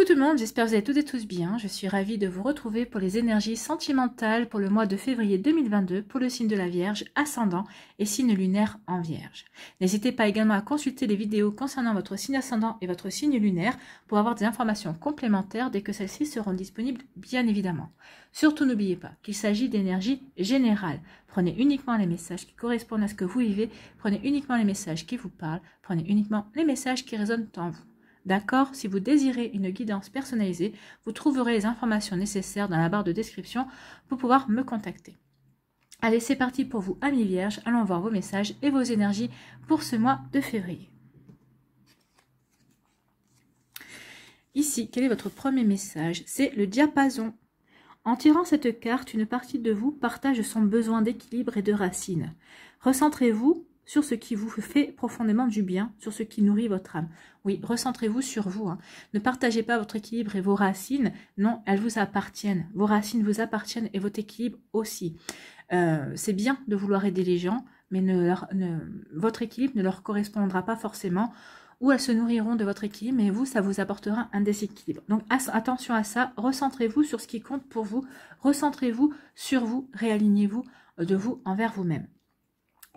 Coucou tout le monde, j'espère que vous allez toutes et tous bien. Je suis ravie de vous retrouver pour les énergies sentimentales pour le mois de février 2022 pour le signe de la Vierge, ascendant et signe lunaire en Vierge. N'hésitez pas également à consulter les vidéos concernant votre signe ascendant et votre signe lunaire pour avoir des informations complémentaires dès que celles-ci seront disponibles, bien évidemment. Surtout n'oubliez pas qu'il s'agit d'énergie générale. Prenez uniquement les messages qui correspondent à ce que vous vivez, prenez uniquement les messages qui vous parlent, prenez uniquement les messages qui résonnent en vous. D'accord? Si vous désirez une guidance personnalisée, vous trouverez les informations nécessaires dans la barre de description pour pouvoir me contacter. Allez, c'est parti pour vous, amis vierges. Allons voir vos messages et vos énergies pour ce mois de février. Ici, quel est votre premier message? C'est le diapason. En tirant cette carte, une partie de vous partage son besoin d'équilibre et de racines. Recentrez-vous sur ce qui vous fait profondément du bien, sur ce qui nourrit votre âme. Oui, recentrez-vous sur vous. Hein. Ne partagez pas votre équilibre et vos racines. Non, elles vous appartiennent. Vos racines vous appartiennent et votre équilibre aussi. C'est bien de vouloir aider les gens, mais votre équilibre ne leur correspondra pas forcément, ou elles se nourriront de votre équilibre, mais vous, ça vous apportera un déséquilibre. Donc attention à ça, recentrez-vous sur ce qui compte pour vous, recentrez-vous sur vous, réalignez-vous de vous envers vous-même.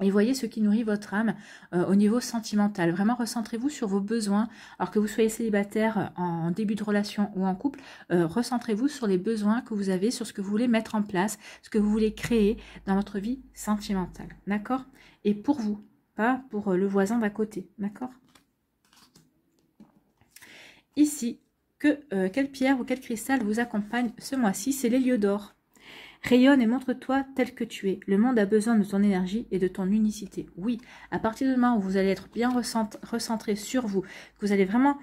Et voyez ce qui nourrit votre âme au niveau sentimental. Vraiment, recentrez-vous sur vos besoins. Alors que vous soyez célibataire en début de relation ou en couple, recentrez-vous sur les besoins que vous avez, sur ce que vous voulez mettre en place, ce que vous voulez créer dans votre vie sentimentale. D'accord? Et pour vous, pas pour le voisin d'à côté. D'accord? Ici, quelle pierre ou quel cristal vous accompagne ce mois-ci? C'est l'héliodore. Rayonne et montre-toi tel que tu es. Le monde a besoin de ton énergie et de ton unicité. Oui, à partir du moment où vous allez être bien recentré sur vous, que vous allez vraiment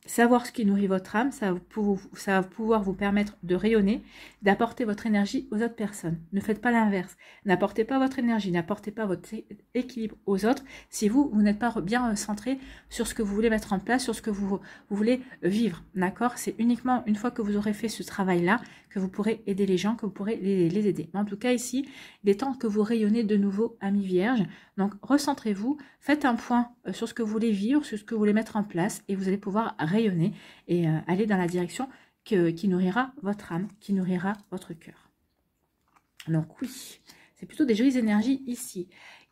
savoir ce qui nourrit votre âme, ça va pouvoir vous permettre de rayonner, d'apporter votre énergie aux autres personnes. Ne faites pas l'inverse. N'apportez pas votre énergie, n'apportez pas votre équilibre aux autres si vous n'êtes pas bien centré sur ce que vous voulez mettre en place, sur ce que vous voulez vivre. D'accord? C'est uniquement une fois que vous aurez fait ce travail-là que vous pourrez aider les gens, que vous pourrez les aider. Mais en tout cas, ici, il est temps que vous rayonnez de nouveau, amis vierges. Donc, recentrez-vous, faites un point sur ce que vous voulez vivre, sur ce que vous voulez mettre en place et vous allez pouvoir rayonner et aller dans la direction qui nourrira votre âme, qui nourrira votre cœur. Donc oui, c'est plutôt des jolies énergies ici.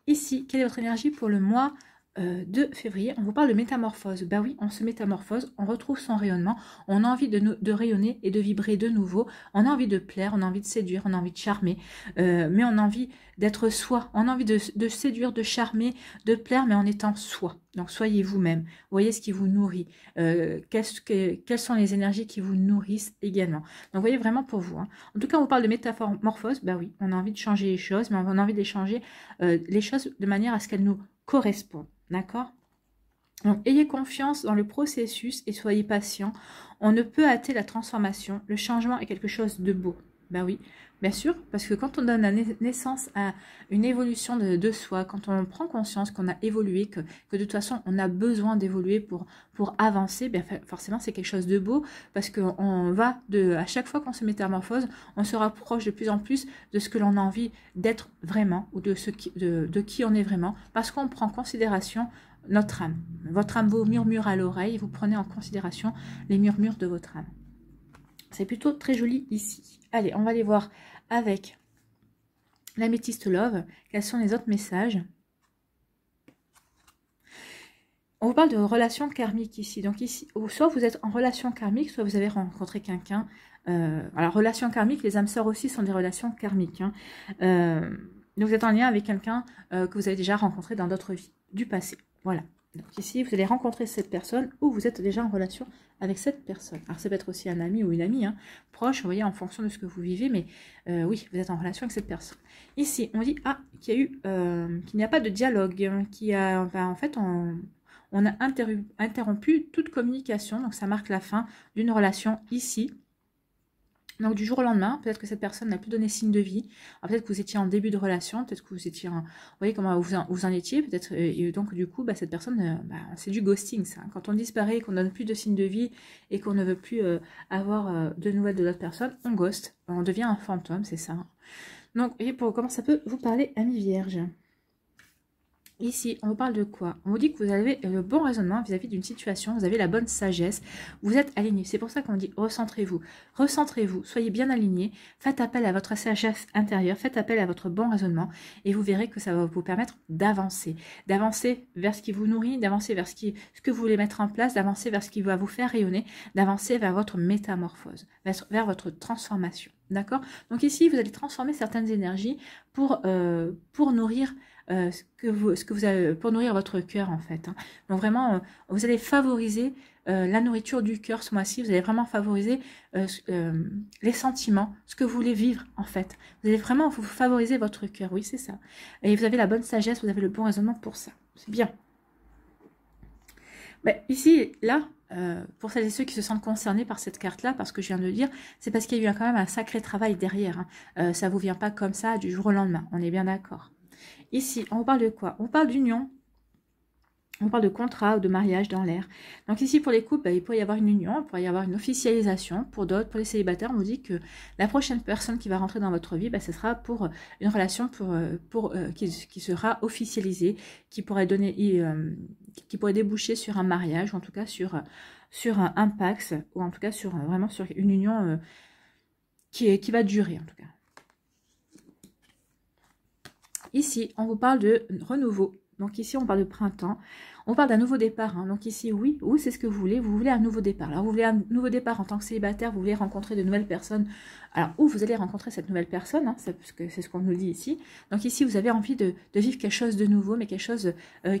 Ici, quelle est votre énergie pour le mois de février? On vous parle de métamorphose. Bah oui, on se métamorphose, on retrouve son rayonnement, on a envie de rayonner et de vibrer de nouveau, on a envie de plaire, on a envie de séduire, on a envie de charmer, mais on a envie d'être soi, on a envie de séduire, de charmer, de plaire, mais en étant soi. Donc soyez vous-même, voyez ce qui vous nourrit, quelles sont les énergies qui vous nourrissent également. Donc voyez vraiment pour vous. Hein. En tout cas, on vous parle de métamorphose, bah oui, on a envie de changer les choses, mais on a envie de changer les choses de manière à ce qu'elles nous correspondent. D'accord? Donc, ayez confiance dans le processus et soyez patient. On ne peut hâter la transformation. Le changement est quelque chose de beau. Ben oui, bien sûr, parce que quand on donne la naissance à une évolution de soi, quand on prend conscience qu'on a évolué, que de toute façon, on a besoin d'évoluer pour avancer, bien forcément, c'est quelque chose de beau, parce qu'on va, à chaque fois qu'on se métamorphose, on se rapproche de plus en plus de ce que l'on a envie d'être vraiment, ou de qui on est vraiment, parce qu'on prend en considération notre âme. Votre âme vous murmure à l'oreille, vous prenez en considération les murmures de votre âme. C'est plutôt très joli ici. Allez, on va aller voir avec l'améthyste love. Quels sont les autres messages? On vous parle de relation karmique ici. Donc ici, soit vous êtes en relation karmique, soit vous avez rencontré quelqu'un. Alors, relation karmique, les âmes sœurs aussi sont des relations karmiques. Hein. Donc vous êtes en lien avec quelqu'un que vous avez déjà rencontré dans d'autres vies du passé. Voilà. Donc ici, vous allez rencontrer cette personne ou vous êtes déjà en relation avec cette personne. Alors ça peut être aussi un ami ou une amie, hein, proche, vous voyez, en fonction de ce que vous vivez, mais oui, vous êtes en relation avec cette personne. Ici, on dit qu'il n'y a pas de dialogue, hein, en fait, on a interrompu toute communication, donc ça marque la fin d'une relation ici. Donc du jour au lendemain, peut-être que cette personne n'a plus donné signe de vie. Peut-être que vous étiez en début de relation, peut-être que vous étiez vous voyez comment vous en étiez, peut-être. Et donc du coup, cette personne, c'est du ghosting, ça. Quand on disparaît, qu'on donne plus de signe de vie et qu'on ne veut plus avoir de nouvelles de l'autre personne, on ghost, on devient un fantôme, c'est ça. Donc, vous voyez comment ça peut vous parler, amis vierges. Ici, on vous parle de quoi? On vous dit que vous avez le bon raisonnement vis-à-vis d'une situation, vous avez la bonne sagesse, vous êtes aligné. C'est pour ça qu'on dit recentrez-vous. Recentrez-vous, soyez bien aligné, faites appel à votre sagesse intérieure, faites appel à votre bon raisonnement et vous verrez que ça va vous permettre d'avancer. D'avancer vers ce qui vous nourrit, d'avancer vers ce que vous voulez mettre en place, d'avancer vers ce qui va vous faire rayonner, d'avancer vers votre métamorphose, vers votre transformation. D'accord? Donc ici, vous allez transformer certaines énergies pour nourrir pour nourrir votre cœur en fait. Hein. Donc vraiment, vous allez favoriser la nourriture du cœur ce mois-ci. Vous allez vraiment favoriser les sentiments, ce que vous voulez vivre en fait. Vous allez vraiment vous favoriser votre cœur. Oui, c'est ça. Et vous avez la bonne sagesse, vous avez le bon raisonnement pour ça. C'est bien. Mais ici, là, pour celles et ceux qui se sentent concernés par cette carte-là, parce que je viens de le dire, c'est parce qu'il y a eu quand même un sacré travail derrière. Hein. Ça ne vous vient pas comme ça du jour au lendemain. On est bien d'accord. Ici, on vous parle de quoi? On parle d'union, on parle de contrat ou de mariage dans l'air. Donc ici, pour les couples, il pourrait y avoir une union, il pourrait y avoir une officialisation. Pour d'autres, pour les célibataires, on vous dit que la prochaine personne qui va rentrer dans votre vie, ce sera pour une relation qui sera officialisée, qui pourrait déboucher sur un mariage, ou en tout cas sur un pax, ou en tout cas vraiment sur une union qui va durer, en tout cas. Ici, on vous parle de renouveau. Donc ici, on parle de printemps. On parle d'un nouveau départ. Hein. Donc ici, oui, c'est ce que vous voulez. Vous voulez un nouveau départ. Alors, vous voulez un nouveau départ en tant que célibataire. Vous voulez rencontrer de nouvelles personnes. Alors, où vous allez rencontrer cette nouvelle personne, hein, parce que c'est ce qu'on nous dit ici. Donc ici, vous avez envie de vivre quelque chose de nouveau, mais quelque chose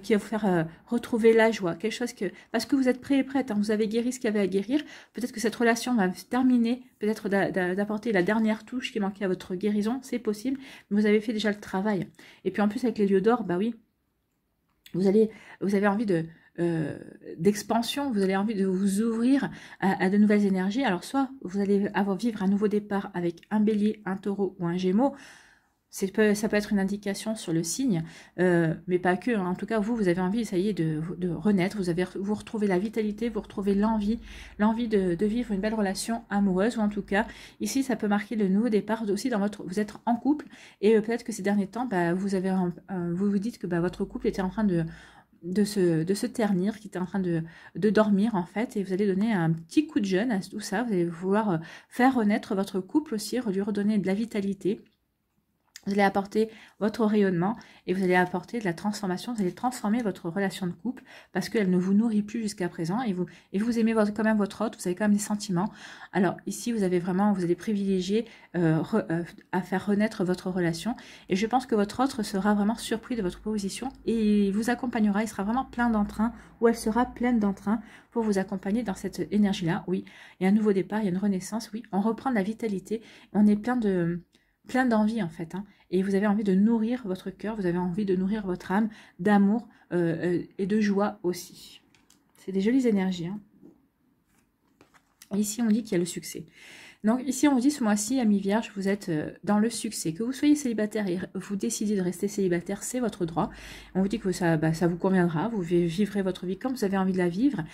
qui va vous faire retrouver la joie. Quelque chose parce que vous êtes prêt et prête. Hein, vous avez guéri ce qu'il y avait à guérir. Peut-être que cette relation va se terminer. Peut-être d'apporter la dernière touche qui manquait à votre guérison. C'est possible. Mais vous avez fait déjà le travail. Et puis en plus, avec les lieux d'or, bah oui. Vous avez envie d'expansion, vous avez envie de vous ouvrir à de nouvelles énergies. Alors, soit vous allez vivre un nouveau départ avec un bélier, un taureau ou un gémeaux. Ça peut être une indication sur le signe, mais pas que. Hein. En tout cas, vous avez envie, ça y est, de renaître. Vous retrouvez la vitalité, vous retrouvez l'envie de vivre une belle relation amoureuse, ou en tout cas, ici, ça peut marquer le nouveau départ aussi vous êtes en couple, et peut-être que ces derniers temps, vous vous dites que votre couple était en train de se ternir, qui était en train de dormir en fait, et vous allez donner un petit coup de jeûne à tout ça. Vous allez vouloir faire renaître votre couple aussi, lui redonner de la vitalité. Vous allez apporter votre rayonnement et vous allez apporter de la transformation. Vous allez transformer votre relation de couple parce qu'elle ne vous nourrit plus jusqu'à présent et vous aimez quand même votre autre. Vous avez quand même des sentiments. Alors ici, vous allez privilégier à faire renaître votre relation. Et je pense que votre autre sera vraiment surpris de votre proposition et il vous accompagnera. Il sera vraiment plein d'entrain ou elle sera pleine d'entrain pour vous accompagner dans cette énergie-là. Oui, il y a un nouveau départ, il y a une renaissance. Oui, on reprend de la vitalité. On est plein d'envie en fait, hein. Et vous avez envie de nourrir votre cœur, vous avez envie de nourrir votre âme d'amour et de joie aussi. C'est des jolies énergies. Hein. Ici, on dit qu'il y a le succès. Donc ici, on vous dit ce mois-ci, amis vierges, vous êtes dans le succès. Que vous soyez célibataire et vous décidez de rester célibataire, c'est votre droit. On vous dit que ça vous conviendra, vous vivrez votre vie comme vous avez envie de la vivre,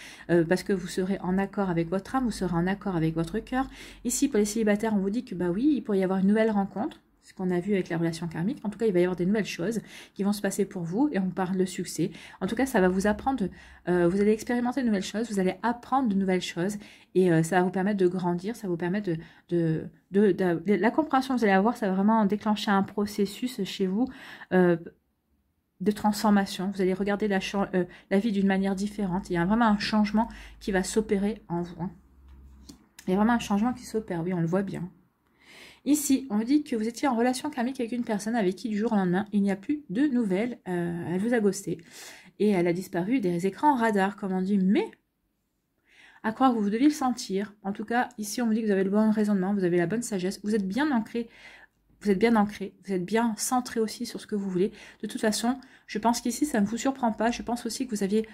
parce que vous serez en accord avec votre âme, vous serez en accord avec votre cœur. Ici, pour les célibataires, on vous dit que oui, il pourrait y avoir une nouvelle rencontre. Ce qu'on a vu avec la relation karmique. En tout cas, il va y avoir des nouvelles choses qui vont se passer pour vous et on parle de succès. En tout cas, ça va vous apprendre, vous allez expérimenter de nouvelles choses, vous allez apprendre de nouvelles choses et ça va vous permettre de grandir, ça va vous permettre la compréhension que vous allez avoir, ça va vraiment déclencher un processus chez vous de transformation. Vous allez regarder la vie d'une manière différente. Il y a vraiment un changement qui va s'opérer en vous. Hein. Il y a vraiment un changement qui s'opère, oui, on le voit bien. Ici, on dit que vous étiez en relation karmique avec une personne avec qui, du jour au lendemain, il n'y a plus de nouvelles. Elle vous a ghosté. Et elle a disparu des écrans radars, comme on dit. Mais, à croire que vous deviez le sentir. En tout cas, ici, on vous dit que vous avez le bon raisonnement, vous avez la bonne sagesse. Vous êtes bien ancré. Vous êtes bien centré aussi sur ce que vous voulez. De toute façon, je pense qu'ici, ça ne vous surprend pas. Je pense aussi que vous aviez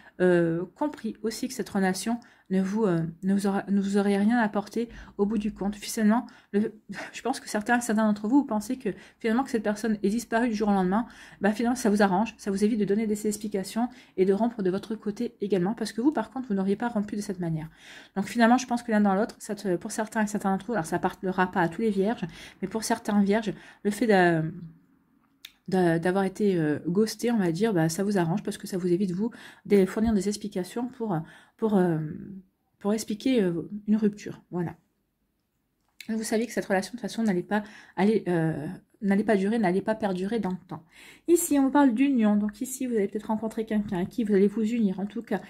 compris aussi que cette relation ne vous aurait rien apporté au bout du compte. Finalement, je pense que certains d'entre vous pensez que finalement que cette personne est disparue du jour au lendemain. Finalement, ça vous arrange, ça vous évite de donner des explications et de rompre de votre côté également. Parce que vous, par contre, vous n'auriez pas rompu de cette manière. Donc finalement, je pense que l'un dans l'autre, pour certains d'entre vous, alors ça ne parlera pas à tous les vierges, mais pour certains vierges, le fait d'avoir été ghosté, on va dire, bah, ça vous arrange parce que ça vous évite, vous, de fournir des explications pour expliquer une rupture. Voilà. Vous saviez que cette relation, de toute façon, n'allait pas durer, n'allait pas perdurer dans le temps. Ici, on vous parle d'union. Donc ici, vous allez peut-être rencontrer quelqu'un à qui vous allez vous unir. En tout cas,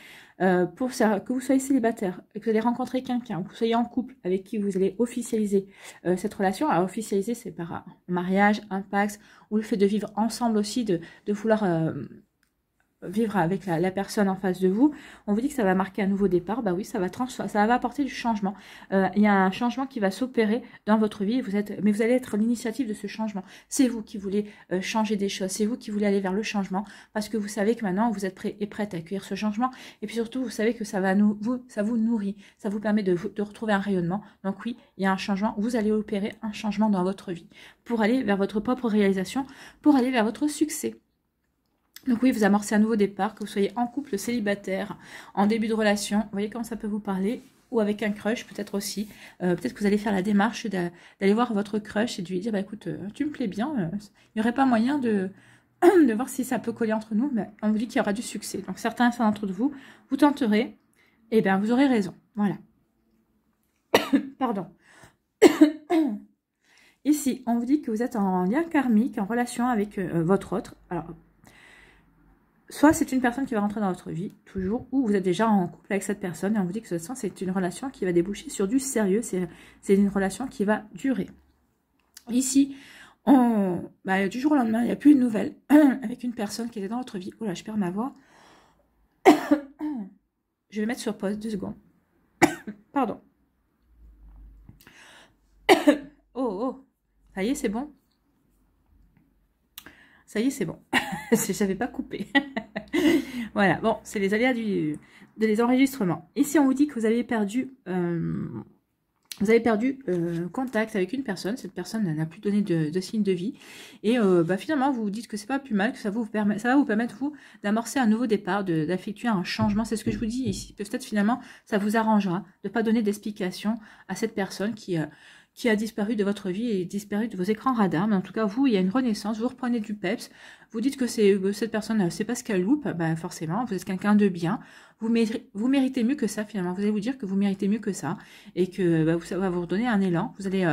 pour ça, que vous soyez célibataire, que vous allez rencontrer quelqu'un, que vous soyez en couple avec qui vous allez officialiser cette relation. Alors, officialiser, c'est par un mariage, un pax, ou le fait de vivre ensemble aussi, de vouloir vivre avec la personne en face de vous. On vous dit que ça va marquer un nouveau départ. Bah oui, ça va apporter du changement. Il y a un changement qui va s'opérer dans votre vie. Mais vous allez être l'initiative de ce changement. C'est vous qui voulez changer des choses. C'est vous qui voulez aller vers le changement parce que vous savez que maintenant vous êtes prêt et prête à accueillir ce changement. Et puis surtout, vous savez que ça vous nourrit. Ça vous permet de retrouver un rayonnement. Donc oui, il y a un changement. Vous allez opérer un changement dans votre vie pour aller vers votre propre réalisation, pour aller vers votre succès. Donc oui, vous amorcez un nouveau départ, que vous soyez en couple, célibataire, en début de relation. Vous voyez comment ça peut vous parler, ou avec un crush peut-être aussi. Peut-être que vous allez faire la démarche d'aller voir votre crush et de lui dire, bah écoute, tu me plais bien. Il n'y aurait pas moyen de voir si ça peut coller entre nous, mais on vous dit qu'il y aura du succès. Donc certains d'entre vous, vous tenterez, et bien vous aurez raison. Voilà. Pardon. Ici, on vous dit que vous êtes en lien karmique, en relation avec votre autre. Alors, soit c'est une personne qui va rentrer dans votre vie, toujours, ou vous êtes déjà en couple avec cette personne, et on vous dit que de toute façon, c'est une relation qui va déboucher sur du sérieux, c'est une relation qui va durer. Ici, du jour au lendemain, il n'y a plus de nouvelles avec une personne qui était dans votre vie. Oh là, je perds ma voix. Je vais mettre sur pause 2 secondes. Pardon. Oh, ça y est, c'est bon. Ça y est, c'est bon. Je n'avais pas coupé. Voilà, bon, c'est les aléas des enregistrements. Ici, on vous dit que vous avez perdu contact avec une personne. Cette personne n'a plus donné de signe de vie. Et finalement, vous vous dites que c'est pas plus mal, que ça va vous permettre, vous, d'amorcer un nouveau départ, d'effectuer un changement. C'est ce que je vous dis ici. Peut-être, finalement, ça vous arrangera de ne pas donner d'explication à cette personne qui a disparu de votre vie et disparu de vos écrans radars. Mais en tout cas, vous, il y a une renaissance, vous reprenez du peps, vous dites que cette personne, c'est pas ce qu'elle loupe, forcément, vous êtes quelqu'un de bien, vous méritez mieux que ça, finalement. Vous allez vous dire que vous méritez mieux que ça, et que ça va vous redonner un élan. Vous allez...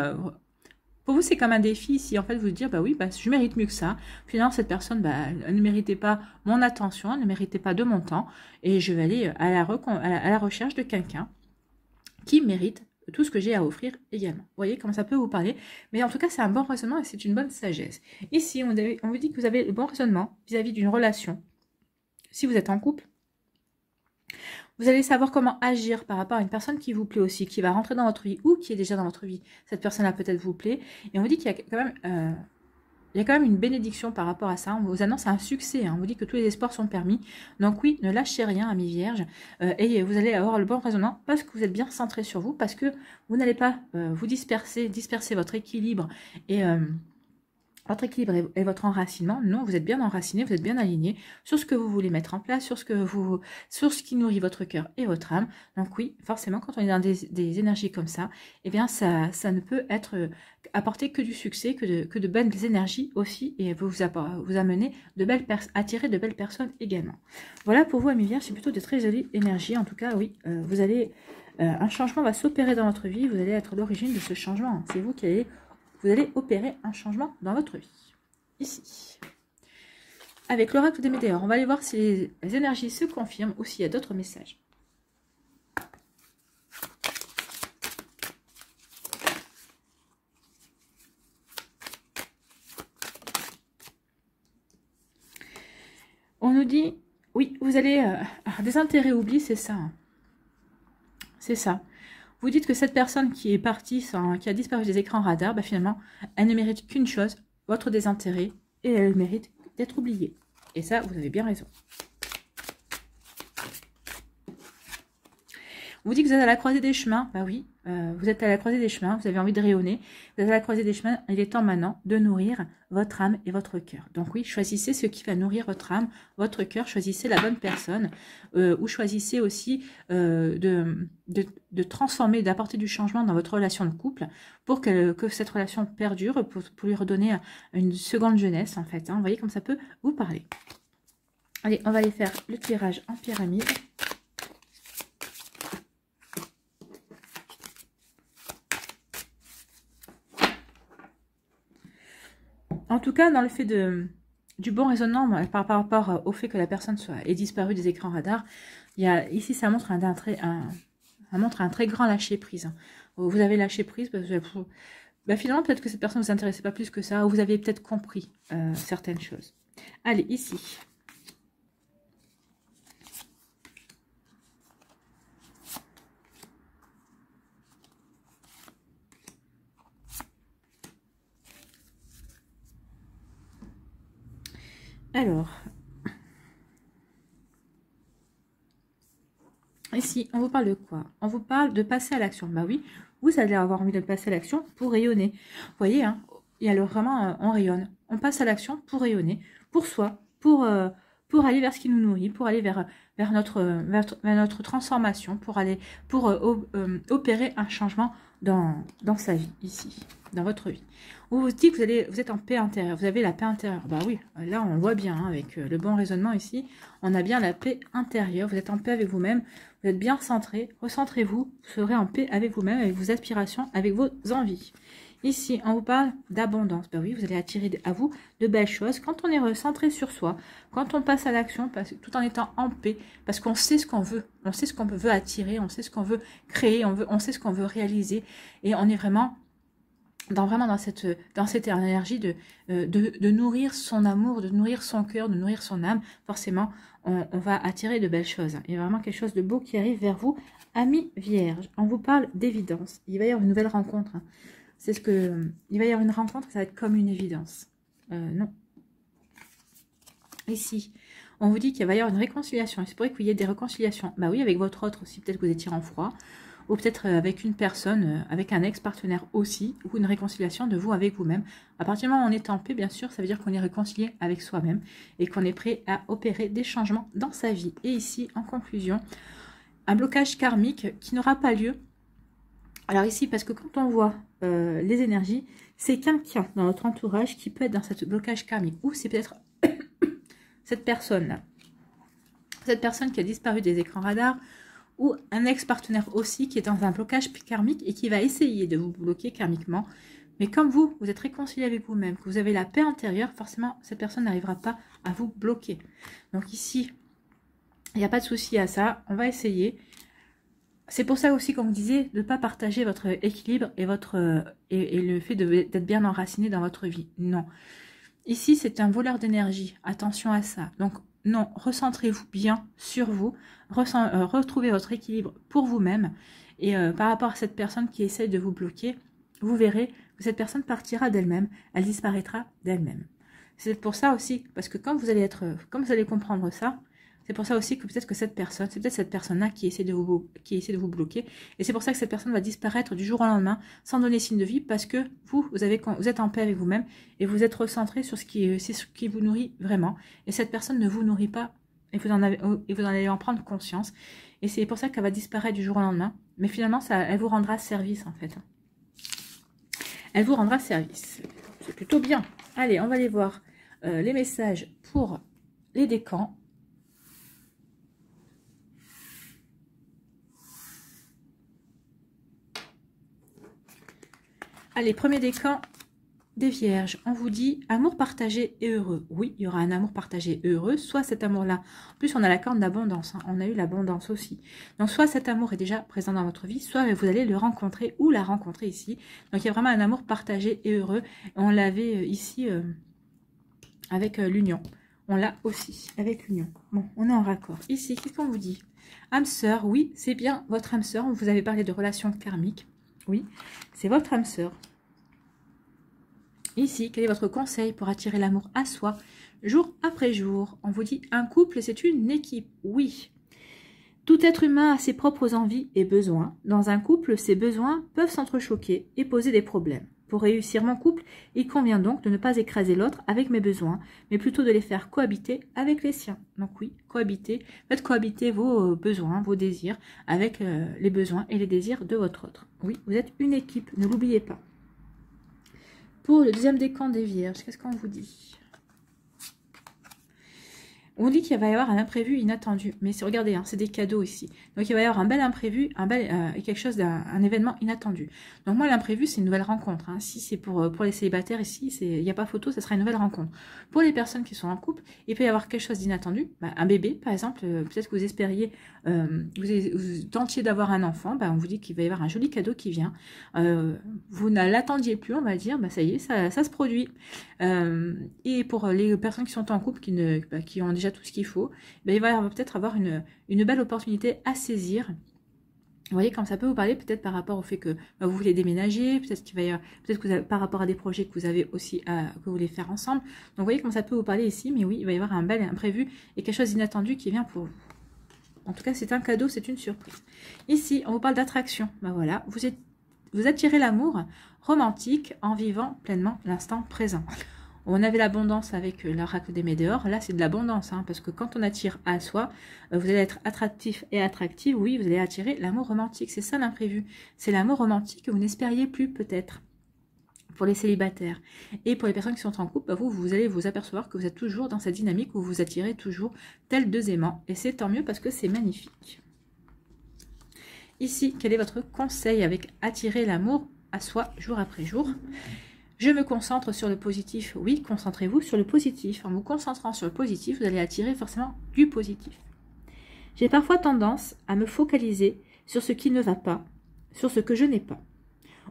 pour vous, c'est comme un défi, si en fait vous dire, je mérite mieux que ça. Finalement, cette personne, elle ne méritait pas mon attention, elle ne méritait pas de mon temps, et je vais aller à la recherche de quelqu'un qui mérite tout ce que j'ai à offrir également. Vous voyez comment ça peut vous parler. Mais en tout cas, c'est un bon raisonnement et c'est une bonne sagesse. Ici, on vous dit que vous avez le bon raisonnement vis-à-vis d'une relation. Si vous êtes en couple, vous allez savoir comment agir par rapport à une personne qui vous plaît aussi, qui va rentrer dans votre vie ou qui est déjà dans votre vie. Cette personne-là peut-être vous plaît. Et on vous dit qu'il y a quand même une bénédiction par rapport à ça. On vous annonce un succès. On vous dit que tous les espoirs sont permis. Donc oui, ne lâchez rien, amis vierges. Et vous allez avoir le bon raisonnement parce que vous êtes bien centré sur vous, parce que vous n'allez pas vous disperser votre équilibre et votre enracinement. Non, vous êtes bien enraciné, vous êtes bien aligné sur ce que vous voulez mettre en place, sur ce qui nourrit votre cœur et votre âme. Donc oui, forcément, quand on est dans des énergies comme ça, eh bien ça ne peut apporter que du succès, que de belles énergies aussi, et vous amener attirer de belles personnes également. Voilà pour vous, amis vierges, c'est plutôt de très jolies énergies. En tout cas, oui, vous allez un changement va s'opérer dans votre vie, vous allez être l'origine de ce changement. C'est vous qui vous allez opérer un changement dans votre vie. Ici. Avec l'oracle des météores, on va aller voir si les énergies se confirment ou s'il y a d'autres messages. On nous dit, oui, vous allez... des intérêts oubliés, c'est ça. C'est ça. Vous dites que cette personne qui est partie, qui a disparu des écrans radars, finalement, elle ne mérite qu'une chose, votre désintérêt, et elle mérite d'être oubliée. Et ça, vous avez bien raison. On vous dit que vous êtes à la croisée des chemins. Bah oui, vous êtes à la croisée des chemins, vous avez envie de rayonner. Vous êtes à la croisée des chemins, il est temps maintenant de nourrir votre âme et votre cœur. Donc oui, choisissez ce qui va nourrir votre âme, votre cœur, choisissez la bonne personne, ou choisissez aussi de transformer, d'apporter du changement dans votre relation de couple pour que cette relation perdure, pour lui redonner une seconde jeunesse en fait. Hein. Vous voyez comme ça peut vous parler. Allez, on va aller faire le tirage en pyramide. En tout cas, dans le fait du bon raisonnement, par rapport au fait que la personne ait disparu des écrans radars, ici, ça montre un très grand lâcher-prise. Vous avez lâché prise, parce que, finalement, peut-être que cette personne ne vous intéressait pas plus que ça, ou vous avez peut-être compris certaines choses. Allez, ici. Alors, ici, on vous parle de quoi? On vous parle de passer à l'action. Bah oui, vous allez avoir envie de passer à l'action pour rayonner. Vous voyez, hein, il y a vraiment, on rayonne. On passe à l'action pour rayonner, pour soi, pour aller vers ce qui nous nourrit, pour aller vers notre transformation, pour opérer un changement dans sa vie, ici, dans votre vie. On vous dit que vous êtes en paix intérieure, vous avez la paix intérieure. Bah oui, là on le voit bien, hein, avec le bon raisonnement ici, on a bien la paix intérieure, vous êtes en paix avec vous-même, vous êtes bien centré, recentrez-vous, vous serez en paix avec vous-même, avec vos aspirations, avec vos envies. Ici, on vous parle d'abondance. Ben oui, vous allez attirer à vous de belles choses. Quand on est recentré sur soi, quand on passe à l'action, tout en étant en paix, parce qu'on sait ce qu'on veut. On sait ce qu'on veut attirer, on sait ce qu'on veut créer, on sait ce qu'on veut réaliser. Et on est vraiment dans cette énergie de nourrir son amour, de nourrir son cœur, de nourrir son âme. Forcément, on va attirer de belles choses. Il y a vraiment quelque chose de beau qui arrive vers vous. Amis vierges, on vous parle d'évidence. Il va y avoir une nouvelle rencontre. Hein. Il va y avoir une rencontre, ça va être comme une évidence. Non. Ici, on vous dit qu'il va y avoir une réconciliation. Il se pourrait qu'il y ait des réconciliations. Bah oui, avec votre autre aussi. Peut-être que vous étiez en froid. Ou peut-être avec une personne, avec un ex-partenaire aussi. Ou une réconciliation de vous avec vous-même. À partir du moment où on est en paix, bien sûr, ça veut dire qu'on est réconcilié avec soi-même. Et qu'on est prêt à opérer des changements dans sa vie. Et ici, en conclusion, un blocage karmique qui n'aura pas lieu. Alors ici, parce que quand on voit les énergies, c'est quelqu'un dans notre entourage qui peut être dans ce blocage karmique. Ou c'est peut-être cette personne-là. Cette personne qui a disparu des écrans radars. Ou un ex-partenaire aussi qui est dans un blocage karmique et qui va essayer de vous bloquer karmiquement. Mais comme vous êtes réconcilié avec vous-même, que vous avez la paix intérieure, forcément, cette personne n'arrivera pas à vous bloquer. Donc ici, il n'y a pas de souci à ça. On va essayer. C'est pour ça aussi, comme vous disiez, de ne pas partager votre équilibre et le fait d'être bien enraciné dans votre vie. Non. Ici, c'est un voleur d'énergie. Attention à ça. Donc, non, recentrez-vous bien sur vous. Retrouvez votre équilibre pour vous-même. Et par rapport à cette personne qui essaie de vous bloquer, vous verrez que cette personne partira d'elle-même. Elle disparaîtra d'elle-même. C'est pour ça aussi, parce que comme vous allez comprendre ça, c'est pour ça aussi que peut-être que c'est peut-être cette personne-là qui essaie de vous bloquer. Et c'est pour ça que cette personne va disparaître du jour au lendemain sans donner signe de vie parce que vous êtes en paix avec vous-même et vous êtes recentré sur ce qui vous nourrit vraiment. Et cette personne ne vous nourrit pas et vous en allez en prendre conscience. Et c'est pour ça qu'elle va disparaître du jour au lendemain. Mais finalement, elle vous rendra service en fait. Elle vous rendra service. C'est plutôt bien. Allez, on va aller voir les messages pour les décans. Allez, premier décan des vierges. On vous dit amour partagé et heureux. Oui, il y aura un amour partagé et heureux. Soit cet amour-là, en plus on a la corne d'abondance. Hein, on a eu l'abondance aussi. Donc soit cet amour est déjà présent dans votre vie, soit vous allez le rencontrer ou la rencontrer ici. Donc il y a vraiment un amour partagé et heureux. On l'avait ici avec l'union. On l'a aussi avec l'union. Bon, on est en raccord. Ici, qu'est-ce qu'on vous dit? Âme sœur, oui, c'est bien votre âme sœur. On vous avait parlé de relations karmiques. Oui, c'est votre âme sœur. Ici, quel est votre conseil pour attirer l'amour à soi, jour après jour? On vous dit, un couple, c'est une équipe. Oui. Tout être humain a ses propres envies et besoins. Dans un couple, ces besoins peuvent s'entrechoquer et poser des problèmes. Pour réussir mon couple, il convient donc de ne pas écraser l'autre avec mes besoins, mais plutôt de les faire cohabiter avec les siens. Donc oui, cohabiter, faites cohabiter vos besoins, vos désirs, avec les besoins et les désirs de votre autre. Oui, vous êtes une équipe, ne l'oubliez pas. Pour le deuxième décan des Vierges, qu'est-ce qu'on vous dit ? On dit qu'il va y avoir un imprévu inattendu. Mais regardez, hein, c'est des cadeaux ici. Donc il va y avoir un bel imprévu, quelque chose un événement inattendu. Donc moi, l'imprévu, c'est une nouvelle rencontre. Hein. Si c'est pour les célibataires ici, il n'y a pas photo, ça sera une nouvelle rencontre. Pour les personnes qui sont en couple, il peut y avoir quelque chose d'inattendu. Un bébé, par exemple, peut-être que vous espériez, vous tentiez d'avoir un enfant, on vous dit qu'il va y avoir un joli cadeau qui vient. Vous ne l'attendiez plus, on va dire, ça y est, ça se produit. Et pour les personnes qui sont en couple, qui ont déjà tout ce qu'il faut, il va peut-être avoir une belle opportunité à saisir. Vous voyez, comme ça peut vous parler peut-être par rapport au fait que vous voulez déménager, peut-être qu'il va y avoir, peut-être que par rapport à des projets que vous avez aussi que vous voulez faire ensemble. Donc vous voyez comme ça peut vous parler ici, mais oui, il va y avoir un bel imprévu et quelque chose d'inattendu qui vient pour vous. En tout cas, c'est un cadeau, c'est une surprise. Ici, on vous parle d'attraction. Voilà, vous attirez l'amour romantique en vivant pleinement l'instant présent. On avait l'abondance avec l'oracle des Médéors. Là, c'est de l'abondance, hein, parce que quand on attire à soi, vous allez être attractif et attractive. Oui, vous allez attirer l'amour romantique. C'est ça l'imprévu. C'est l'amour romantique que vous n'espériez plus, peut-être, pour les célibataires. Et pour les personnes qui sont en couple, vous allez vous apercevoir que vous êtes toujours dans cette dynamique où vous attirez toujours tels deux aimants. Et c'est tant mieux parce que c'est magnifique. Ici, quel est votre conseil avec attirer l'amour à soi jour après jour ? Je me concentre sur le positif. Oui, concentrez-vous sur le positif. En vous concentrant sur le positif, vous allez attirer forcément du positif. J'ai parfois tendance à me focaliser sur ce qui ne va pas, sur ce que je n'ai pas.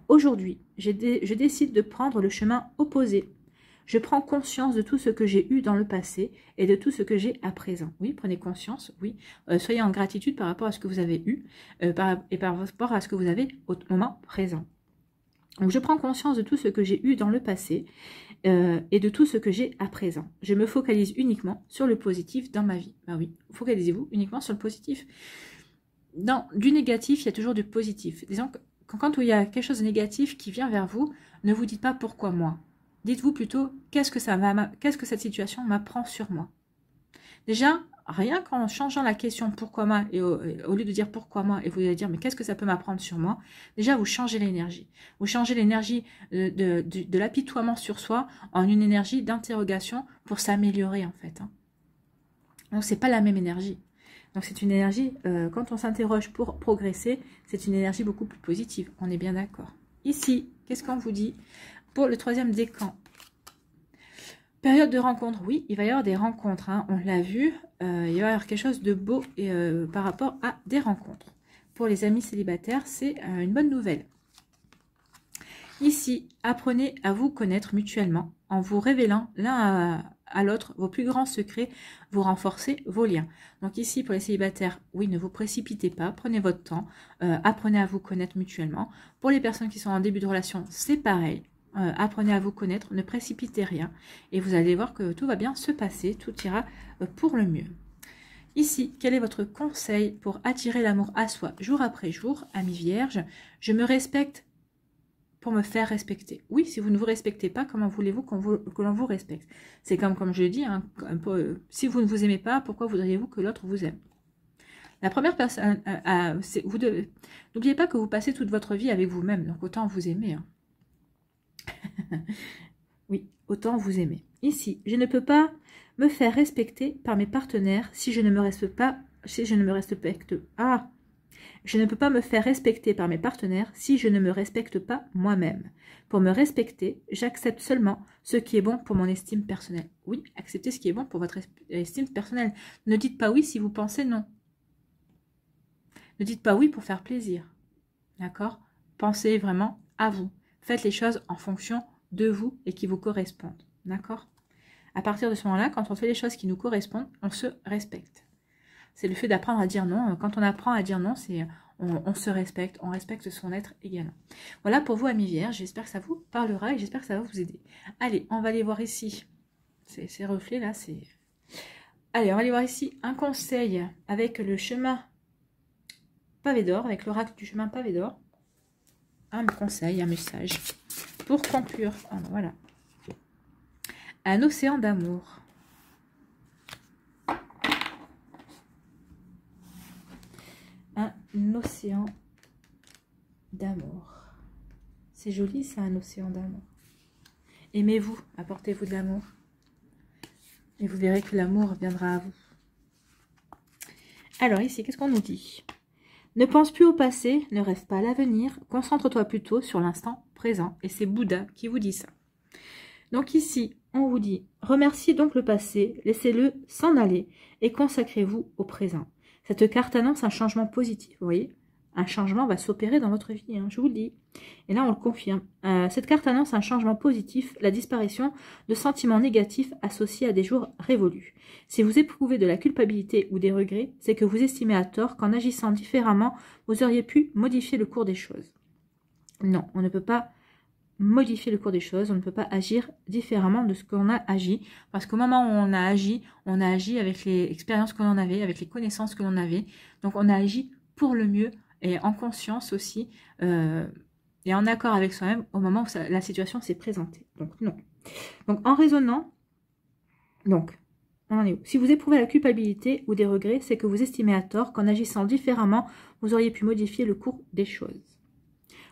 Aujourd'hui, je décide de prendre le chemin opposé. Je prends conscience de tout ce que j'ai eu dans le passé et de tout ce que j'ai à présent. Oui, prenez conscience, oui. Soyez en gratitude par rapport à ce que vous avez eu et par rapport à ce que vous avez au moment présent. Donc, je prends conscience de tout ce que j'ai eu dans le passé et de tout ce que j'ai à présent. Je me focalise uniquement sur le positif dans ma vie. Oui, focalisez-vous uniquement sur le positif. Dans du négatif, il y a toujours du positif. Disons que quand il y a quelque chose de négatif qui vient vers vous, ne vous dites pas pourquoi moi. Dites-vous plutôt qu'est-ce que cette situation m'apprend sur moi. Déjà, rien qu'en changeant la question pourquoi moi, et au lieu de dire pourquoi moi, et vous allez dire mais qu'est-ce que ça peut m'apprendre sur moi, déjà vous changez l'énergie. Vous changez l'énergie de l'apitoiement sur soi en une énergie d'interrogation pour s'améliorer en fait. Donc c'est pas la même énergie. Donc c'est une énergie, quand on s'interroge pour progresser, c'est une énergie beaucoup plus positive, on est bien d'accord. Ici, qu'est-ce qu'on vous dit pour le troisième décan? Période de rencontre, oui, il va y avoir des rencontres, hein, on l'a vu, il va y avoir quelque chose de beau par rapport à des rencontres. Pour les amis célibataires, c'est une bonne nouvelle. Ici, apprenez à vous connaître mutuellement en vous révélant l'un à l'autre vos plus grands secrets, vous renforcez vos liens. Donc ici, pour les célibataires, oui, ne vous précipitez pas, prenez votre temps, apprenez à vous connaître mutuellement. Pour les personnes qui sont en début de relation, c'est pareil. Apprenez à vous connaître, ne précipitez rien et vous allez voir que tout va bien se passer, tout ira pour le mieux. Ici, quel est votre conseil pour attirer l'amour à soi jour après jour, amis vierges? Je me respecte pour me faire respecter. Oui, si vous ne vous respectez pas, comment voulez-vous que l'on vous respecte? C'est comme je le dis, hein, si vous ne vous aimez pas, pourquoi voudriez-vous que l'autre vous aime? La première personne, n'oubliez pas que vous passez toute votre vie avec vous-même, donc autant vous aimer. Hein. Oui, autant vous aimer. Ici, je ne peux pas me faire respecter par mes partenaires si je ne me respecte pas. Je ne peux pas me faire respecter par mes partenaires si je ne me respecte pas moi-même. Pour me respecter, j'accepte seulement ce qui est bon pour mon estime personnelle. Oui, acceptez ce qui est bon pour votre estime personnelle. Ne dites pas oui si vous pensez non. Ne dites pas oui pour faire plaisir. D'accord? Pensez vraiment à vous. Faites les choses en fonction de vous et qui vous correspondent. D'accord? À partir de ce moment-là, quand on fait les choses qui nous correspondent, on se respecte. C'est le fait d'apprendre à dire non. Quand on apprend à dire non, c'est on se respecte, on respecte son être également. Voilà pour vous, amis vierges. J'espère que ça vous parlera et j'espère que ça va vous aider. Allez, on va aller voir ici. Ces reflets là, c'est... Allez, on va aller voir ici un conseil avec le chemin pavé d'or, avec l'oracle du chemin pavé d'or. Un conseil, un message pour conclure. Ah, voilà. Un océan d'amour. Un océan d'amour. C'est joli, ça, un océan d'amour. Aimez-vous, apportez-vous de l'amour. Et vous verrez que l'amour viendra à vous. Alors ici, qu'est-ce qu'on nous dit? Ne pense plus au passé, ne rêve pas à l'avenir, concentre-toi plutôt sur l'instant présent. Et c'est Bouddha qui vous dit ça. Donc ici, on vous dit, remerciez donc le passé, laissez-le s'en aller et consacrez-vous au présent. Cette carte annonce un changement positif, vous voyez? Un changement va s'opérer dans votre vie, hein, je vous le dis. Et là, on le confirme. Cette carte annonce un changement positif, la disparition de sentiments négatifs associés à des jours révolus. Si vous éprouvez de la culpabilité ou des regrets, c'est que vous estimez à tort qu'en agissant différemment, vous auriez pu modifier le cours des choses. Non, on ne peut pas modifier le cours des choses, on ne peut pas agir différemment de ce qu'on a agi, parce qu'au moment où on a agi avec les expériences que l'on avait, avec les connaissances que l'on avait, donc on a agi pour le mieux, et en conscience aussi, et en accord avec soi-même au moment où la situation s'est présentée. Donc non. Donc en raisonnant, donc, on en est où? Si vous éprouvez la culpabilité ou des regrets, c'est que vous estimez à tort qu'en agissant différemment, vous auriez pu modifier le cours des choses.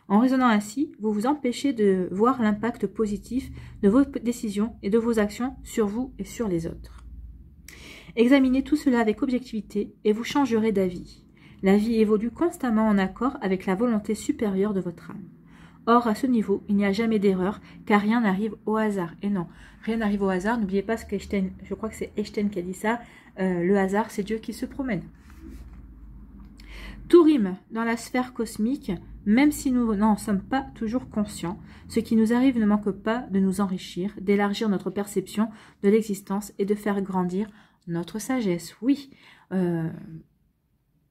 En raisonnant ainsi, vous vous empêchez de voir l'impact positif de vos décisions et de vos actions sur vous et sur les autres. Examinez tout cela avec objectivité et vous changerez d'avis. La vie évolue constamment en accord avec la volonté supérieure de votre âme. Or, à ce niveau, il n'y a jamais d'erreur, car rien n'arrive au hasard. Et non, rien n'arrive au hasard. N'oubliez pas ce qu'Einstein, je crois que c'est Einstein qui a dit ça, le hasard, c'est Dieu qui se promène. Tout rime dans la sphère cosmique, même si nous n'en sommes pas toujours conscients. Ce qui nous arrive ne manque pas de nous enrichir, d'élargir notre perception de l'existence et de faire grandir notre sagesse. Oui,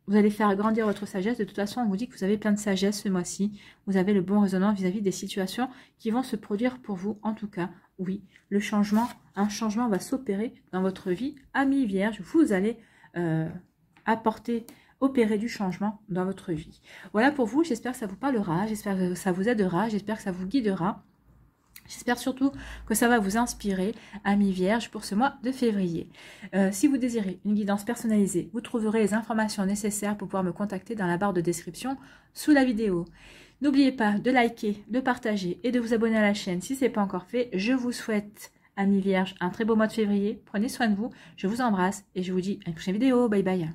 vous allez faire grandir votre sagesse. De toute façon, on vous dit que vous avez plein de sagesse ce mois-ci. Vous avez le bon raisonnement vis-à-vis des situations qui vont se produire pour vous. En tout cas, oui, un changement va s'opérer dans votre vie. Amis vierges, vous allez opérer du changement dans votre vie. Voilà pour vous. J'espère que ça vous parlera. J'espère que ça vous aidera. J'espère que ça vous guidera. J'espère surtout que ça va vous inspirer, amis vierges, pour ce mois de février. Si vous désirez une guidance personnalisée, vous trouverez les informations nécessaires pour pouvoir me contacter dans la barre de description sous la vidéo. N'oubliez pas de liker, de partager et de vous abonner à la chaîne si ce n'est pas encore fait. Je vous souhaite, amis vierges, un très beau mois de février. Prenez soin de vous, je vous embrasse et je vous dis à une prochaine vidéo. Bye bye.